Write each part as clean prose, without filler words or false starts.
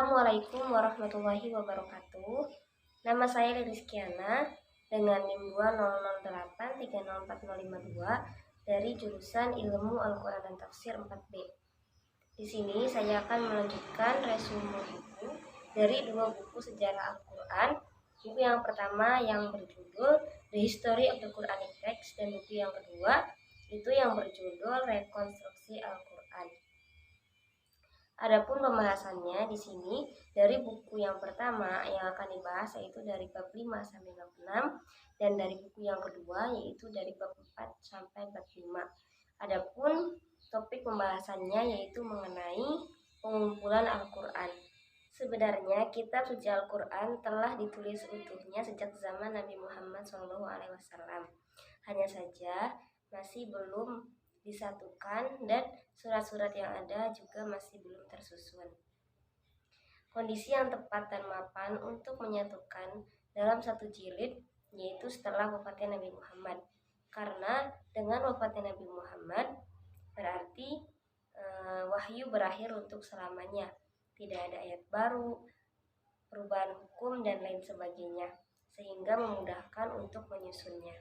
Assalamualaikum warahmatullahi wabarakatuh. Nama saya Rizkiana dengan NIM 200830452 dari jurusan Ilmu Al-Quran dan Tafsir 4B. Di sini saya akan melanjutkan resume buku dari dua buku sejarah Al-Quran. Buku yang pertama yang berjudul The History of the Quranic Text dan buku yang kedua itu yang berjudul Rekonstruksi Al-Quran. Adapun pembahasannya di sini dari buku yang pertama yang akan dibahas yaitu dari bab 5 sampai bab 6 dan dari buku yang kedua yaitu dari bab 4 sampai bab 5. Adapun topik pembahasannya yaitu mengenai pengumpulan Al-Qur'an. Sebenarnya kitab suci Al-Qur'an telah ditulis utuhnya sejak zaman Nabi Muhammad SAW. Hanya saja masih belum disatukan dan surat-surat yang ada juga masih belum tersusun. Kondisi yang tepat dan mapan untuk menyatukan dalam satu jilid yaitu setelah wafatnya Nabi Muhammad. Karena dengan wafatnya Nabi Muhammad berarti wahyu berakhir untuk selamanya. Tidak ada ayat baru, perubahan hukum dan lain sebagainya, sehingga memudahkan untuk menyusunnya.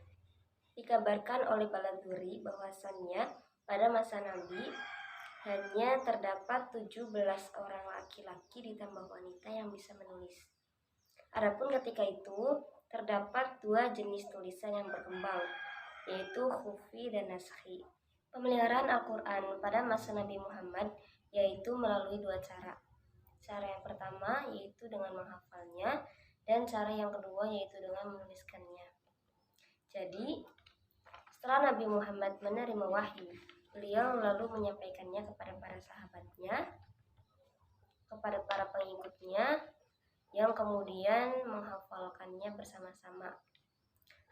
Dikabarkan oleh Baladhuri bahwasannya pada masa Nabi hanya terdapat 17 orang laki-laki ditambah wanita yang bisa menulis. Adapun ketika itu terdapat dua jenis tulisan yang berkembang, yaitu khufi dan naskhi. Pemeliharaan Al-Quran pada masa Nabi Muhammad yaitu melalui dua cara. Cara yang pertama yaitu dengan menghafalnya dan cara yang kedua yaitu dengan menuliskannya. Jadi setelah Nabi Muhammad menerima wahyu, beliau lalu menyampaikannya kepada para sahabatnya, kepada para pengikutnya, yang kemudian menghafalkannya bersama-sama.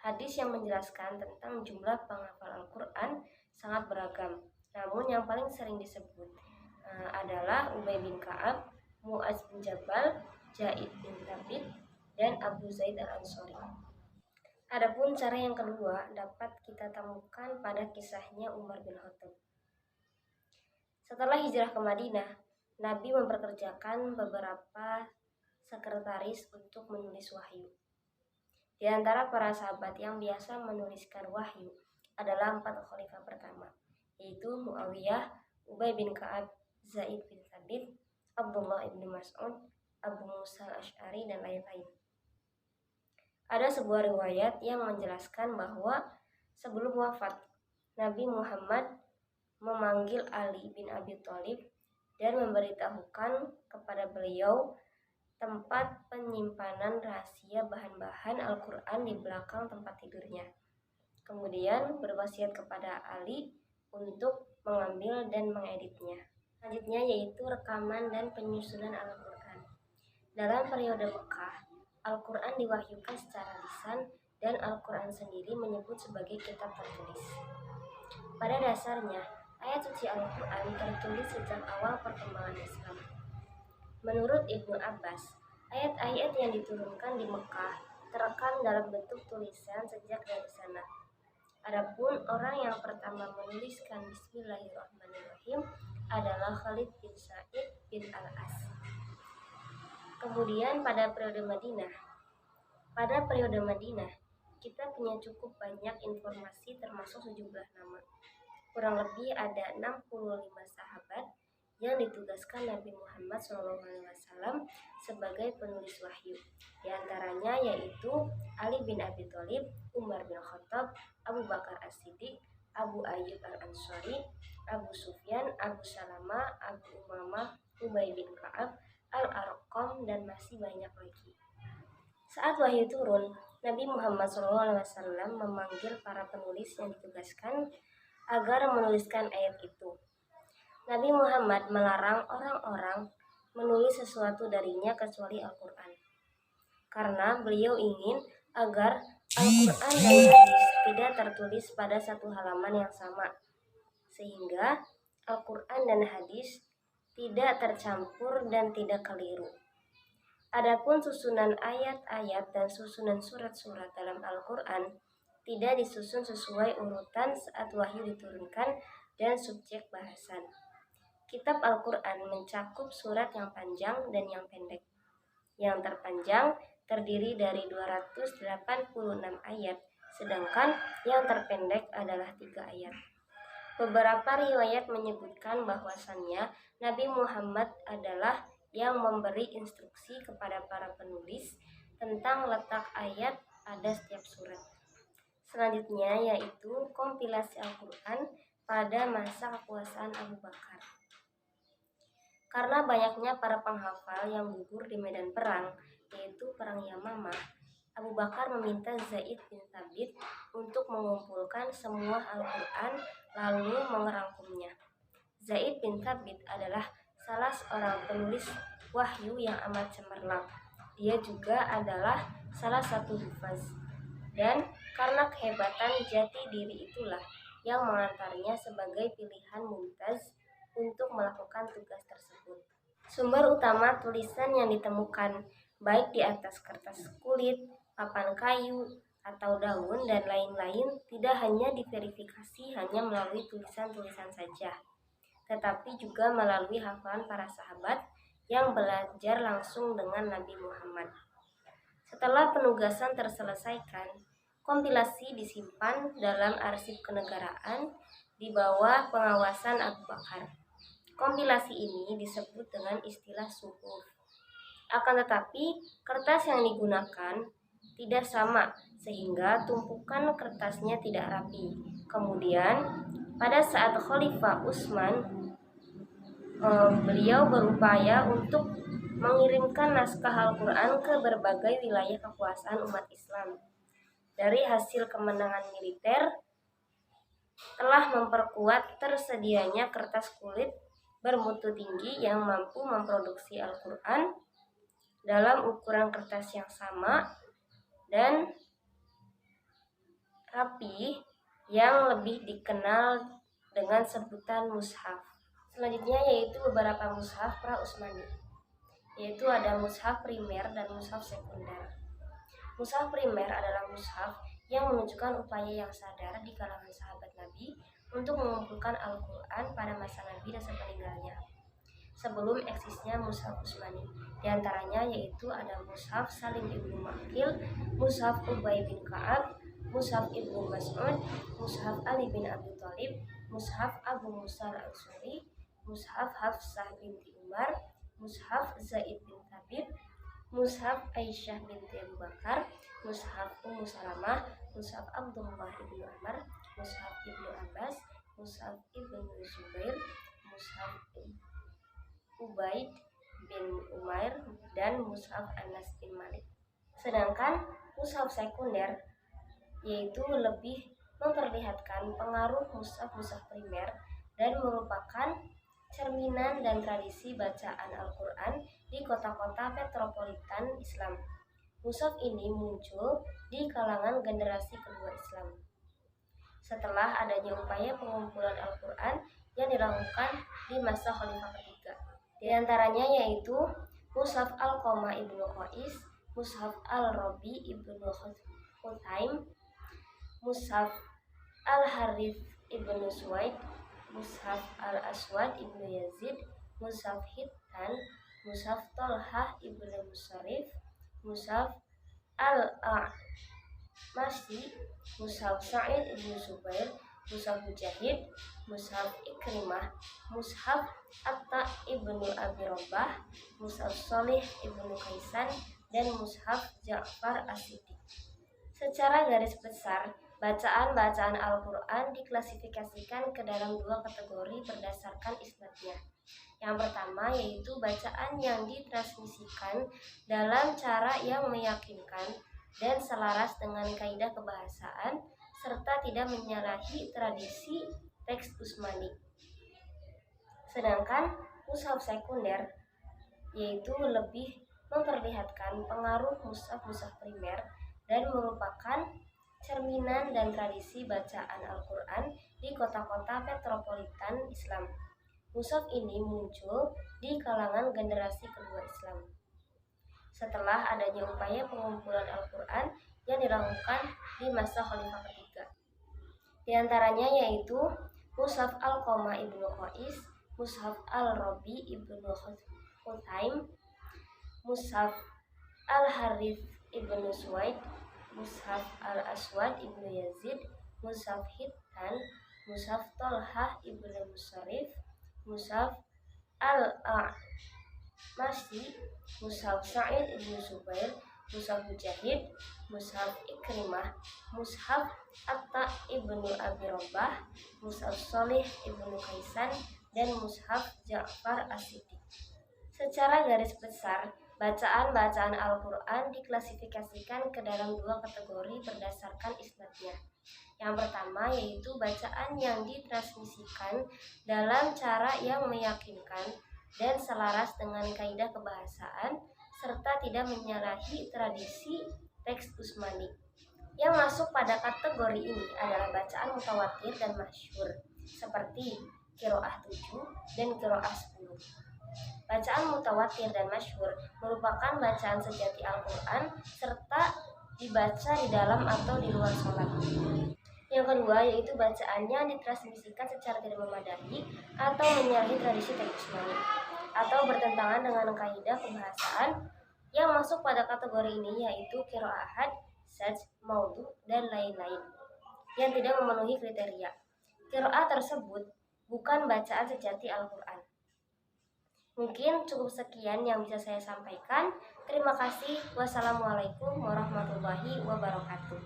Hadis yang menjelaskan tentang jumlah penghafal Al-Quran sangat beragam, namun yang paling sering disebut adalah Ubay bin Ka'ab, Mu'adz bin Jabal, Zaid bin Thabit, dan Abu Zaid al-Ansori. Adapun cara yang kedua dapat kita temukan pada kisahnya Umar bin Khattab. Setelah hijrah ke Madinah, Nabi memperkerjakan beberapa sekretaris untuk menulis wahyu. Di antara para sahabat yang biasa menuliskan wahyu adalah 4 khalifah pertama, yaitu Muawiyah, Ubay bin Ka'ab, Zaid bin Thabit, Abdullah bin Mas'ud, Abu Musa al-Asy'ari, dan lain-lain. Ada sebuah riwayat yang menjelaskan bahwa sebelum wafat, Nabi Muhammad memanggil Ali bin Abi Thalib dan memberitahukan kepada beliau tempat penyimpanan rahasia bahan-bahan Al-Quran di belakang tempat tidurnya. Kemudian berwasiat kepada Ali untuk mengambil dan mengeditnya. Selanjutnya yaitu rekaman dan penyusunan Al-Quran. Dalam periode Mekah, Al-Quran diwahyukan secara lisan dan Al-Quran sendiri menyebut sebagai kitab tertulis. Pada dasarnya, ayat suci Al-Quran tertulis sejak awal perkembangan Islam. Menurut Ibnu Abbas, ayat-ayat yang diturunkan di Mekah terekam dalam bentuk tulisan sejak dari sana. Adapun orang yang pertama menuliskan Bismillahirrahmanirrahim adalah Khalid bin Sa'id bin Al-As. Kemudian pada periode Madinah, kita punya cukup banyak informasi termasuk sejumlah nama. Kurang lebih ada 65 sahabat yang ditugaskan Nabi Muhammad SAW sebagai penulis wahyu. Di antaranya yaitu Ali bin Abi Thalib, Umar bin Khattab, Abu Bakar As-Siddiq, Abu Ayyub al-Ansari, Abu Sufyan, Abu Salamah, Abu Umamah, Ubay bin Ka'ab, Al-Arqam, dan masih banyak lagi. Saat wahyu turun, Nabi Muhammad SAW memanggil para penulis yang ditugaskan agar menuliskan ayat itu. Nabi Muhammad melarang orang-orang menulis sesuatu darinya kecuali Al-Quran, karena beliau ingin agar Al-Quran dan hadis tidak tertulis pada satu halaman yang sama, sehingga Al-Quran dan hadis tidak tercampur dan tidak keliru. Adapun susunan ayat-ayat dan susunan surat-surat dalam Al-Quran tidak disusun sesuai urutan saat wahyu diturunkan dan subjek bahasan. Kitab Al-Quran mencakup surat yang panjang dan yang pendek. Yang terpanjang terdiri dari 286 ayat, sedangkan yang terpendek adalah 3 ayat. Beberapa riwayat menyebutkan bahwasannya Nabi Muhammad adalah yang memberi instruksi kepada para penulis tentang letak ayat pada setiap surat. Selanjutnya yaitu kompilasi Al-Quran pada masa kekuasaan Abu Bakar. Karena banyaknya para penghafal yang gugur di medan perang, yaitu Perang Yamamah, Abu Bakar meminta Zaid bin Thabit untuk mengumpulkan semua Al-Quran lalu mengerangkumnya. Zaid bin Thabit adalah salah seorang penulis wahyu yang amat cemerlang. Dia juga adalah salah satu hufaz. Dan karena kehebatan jati diri itulah yang mengantarnya sebagai pilihan mumtaz untuk melakukan tugas tersebut. Sumber utama tulisan yang ditemukan, baik di atas kertas kulit, papan kayu, atau daun, dan lain-lain, tidak hanya diverifikasi hanya melalui tulisan-tulisan saja, tetapi juga melalui hafalan para sahabat yang belajar langsung dengan Nabi Muhammad. Setelah penugasan terselesaikan, kompilasi disimpan dalam arsip kenegaraan di bawah pengawasan Abu Bakar. Kompilasi ini disebut dengan istilah suhuf. Akan tetapi, kertas yang digunakan tidak sama, sehingga tumpukan kertasnya tidak rapi. Kemudian, pada saat Khalifah Utsman, beliau berupaya untuk mengirimkan naskah Al-Quran ke berbagai wilayah kekuasaan umat Islam. Dari hasil kemenangan militer, telah memperkuat tersedianya kertas kulit bermutu tinggi yang mampu memproduksi Al-Quran dalam ukuran kertas yang sama dan rapi yang lebih dikenal dengan sebutan mushaf. Selanjutnya yaitu beberapa mushaf pra-Utsmani, yaitu ada mushaf primer dan mushaf sekunder. Mushaf primer adalah mushaf yang menunjukkan upaya yang sadar di kalangan sahabat Nabi untuk mengumpulkan Al-Quran pada masa Nabi dan sepeninggalnya, sebelum eksisnya mushaf Utsmani. Di antaranya yaitu ada mushaf Salim ibnu Maqil, mushaf Ubay bin Ka'ab, mushaf Ibnu Mas'ud, mushaf Ali bin Abi Thalib, mushaf Abu Musa al-Asy'ari, mushaf Hafsah binti Umar, mushaf Zaid bin Thabit, mushaf Aisyah binti Abu Bakar, mushaf Ummu Salamah, mushaf Abdullah ibnu Umar, mushaf Ibnu Abbas, mushaf Ibnu Zubair, mushaf Ubaid bin Umair, dan mushaf Anas bin Malik. Sedangkan mushaf sekunder yaitu lebih memperlihatkan pengaruh mushaf-mushaf primer dan merupakan cerminan dan tradisi bacaan Al-Quran di kota-kota metropolitan Islam. Mushaf ini muncul di kalangan generasi kedua Islam setelah adanya upaya pengumpulan Al-Quran yang dilakukan di masa Khalifah ketiga. Di antaranya yaitu mushaf Al-Qamah ibnu Qais, mushaf Al-Rabi ibnu Khutaim, mushaf Al-Harith ibnu Suwaid, mushaf Al-Aswad ibnu Yazid, mushaf Hittan, mushaf Tolhah ibnu Musarrif, mushaf Al-A'mashi, mushaf Sa'id ibnu Zubair, mushaf Mujahid, mushaf Ikrimah, mushaf Atta ibnu Abi Rabah, mushaf Shalih ibnu Kaisan, dan mushaf Ja'far as-Siddiq. Secara garis besar, bacaan-bacaan Al-Quran diklasifikasikan ke dalam dua kategori berdasarkan isnadnya. Yang pertama yaitu bacaan yang ditransmisikan dalam cara yang meyakinkan dan selaras dengan kaidah kebahasaan serta tidak menyalahi tradisi teks Utsmani. Sedangkan mushaf sekunder yaitu lebih memperlihatkan pengaruh mushaf-mushaf primer dan merupakan cerminan dan tradisi bacaan Al-Quran di kota-kota metropolitan Islam. Mushaf ini muncul di kalangan generasi kedua Islam setelah adanya upaya pengumpulan Al-Quran yang dilakukan di masa Khalifah ketiga. Di antaranya yaitu mushaf Al-Qamah ibnu Qais, Mushaf Al-Rabi ibnu Khutaim, Mushaf Al-Harith ibnu Suwaid, Mushaf Al-Aswad ibnu Yazid, Mushaf Hittan, Mushaf Tolhah ibnu Musarif, Mushaf Al-A'mashi, Mushaf Sa'id ibnu Zubair, Mushaf Mujahid, Mushaf Ikrimah, Mushaf Atta ibnu Abi Robah, Mushaf Solih ibnu Kaisan, dan Mushaf Ja'far As-Siddiq. Secara garis besar, bacaan-bacaan Al-Quran diklasifikasikan ke dalam dua kategori berdasarkan isnadnya. Yang pertama yaitu bacaan yang ditransmisikan dalam cara yang meyakinkan dan selaras dengan kaidah kebahasaan serta tidak menyalahi tradisi teks Utsmani. Yang masuk pada kategori ini adalah bacaan mutawatir dan masyhur seperti qiraah 7 dan qiraah 10. Bacaan mutawatir dan masyhur merupakan bacaan sejati Al-Quran serta dibaca di dalam atau di luar sholat. Yang kedua yaitu bacaan yang ditransmisikan secara tidak memadai atau menyalahi tradisi teks Utsmani atau bertentangan dengan kaidah kebahasaan. Yang masuk pada kategori ini yaitu qiraah ahad, sajz, maudhu, dan lain-lain yang tidak memenuhi kriteria. Qiraah tersebut bukan bacaan sejati Al-Quran. Mungkin cukup sekian yang bisa saya sampaikan. Terima kasih. Wassalamualaikum warahmatullahi wabarakatuh.